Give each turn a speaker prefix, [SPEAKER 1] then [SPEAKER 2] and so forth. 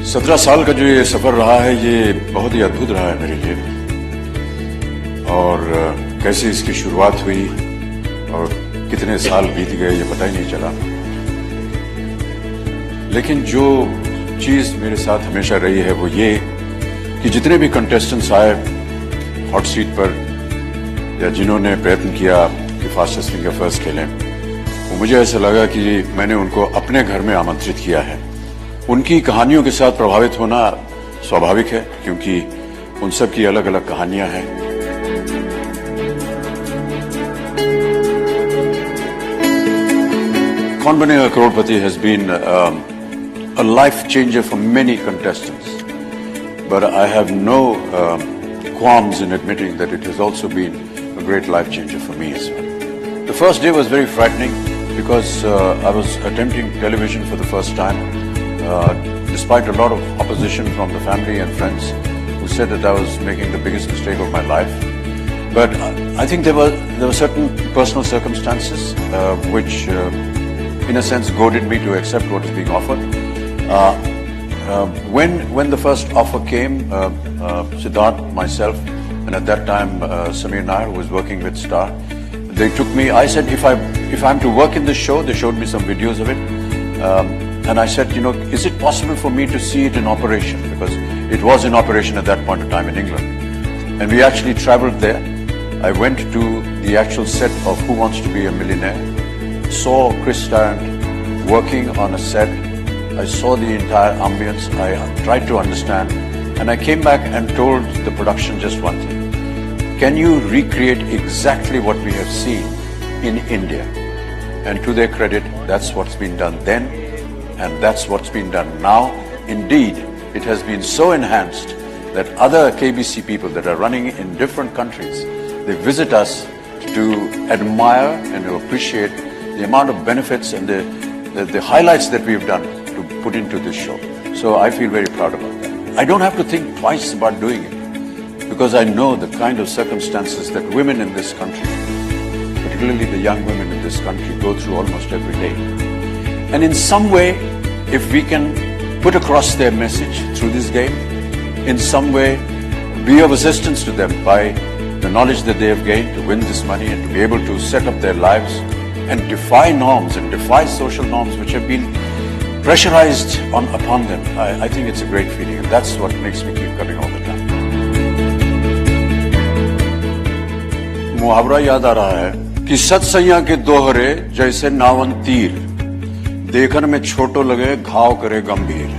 [SPEAKER 1] 17 साल का जो ये सफर रहा है ये बहुत ही अद्भुत रहा है मेरे लिए। और कैसे इसकी शुरुआत हुई और कितने साल बीत गए ये पता ही नहीं चला। लेकिन जो चीज मेरे साथ हमेशा रही है वो ये कि जितने भी कंटेस्टेंट्स आए हॉट सीट पर या जिन्होंने प्रयत्न किया कि फास्टेस्ट फिंगर फर्स्ट खेलें, वो मुझे ऐसा लगा कि मैंने उनको अपने घर में आमंत्रित किया है। उनकी कहानियों के साथ प्रभावित होना स्वाभाविक है क्योंकि उन सब की अलग अलग कहानियां हैं। कौन बनेगा करोड़पति has been a life changer for many contestants, but I have no qualms in admitting that it has also been a great life changer for me as well. The first day was very frightening because I was attempting television for the first time. Despite a lot of opposition from the family and friends who said that I was making the biggest mistake of my life. But I think there were certain personal circumstances which in a sense goaded me to accept what is being offered. When the first offer came, Siddharth, myself, and at that time Samir Nair, who was working with Star, they took me. I said, if I'm to work in this show, they showed me some videos of it. And I said, is it possible for me to see it in operation? Because it was in operation at that point of time in England. And we actually traveled there. I went to the actual set of Who Wants to Be a Millionaire, saw Chris Tarrant working on a set. I saw the entire ambience. I tried to understand. And I came back and told the production just one thing. Can you recreate exactly what we have seen in India? And to their credit, that's what's been done then. And that's what's been done now. Indeed, it has been so enhanced that other KBC people that are running in different countries, they visit us to admire and to appreciate the amount of benefits and the highlights that we've done to put into this show. So I feel very proud about that. I don't have to think twice about doing it because I know the kind of circumstances that women in this country, particularly the young women in this country, go through almost every day. And in some way, if we can put across their message through this game, in some way be of assistance to them by the knowledge that they have gained to win this money and to be able to set up their lives and defy norms and defy social norms which have been pressurized upon them, I think it's a great feeling, and that's what makes me keep coming all the time. मुहावरा याद आ रहा है कि सत्सैया के दोहरे जैसे नावन तीर, देखन में छोटो लगे घाव करे गंभीर।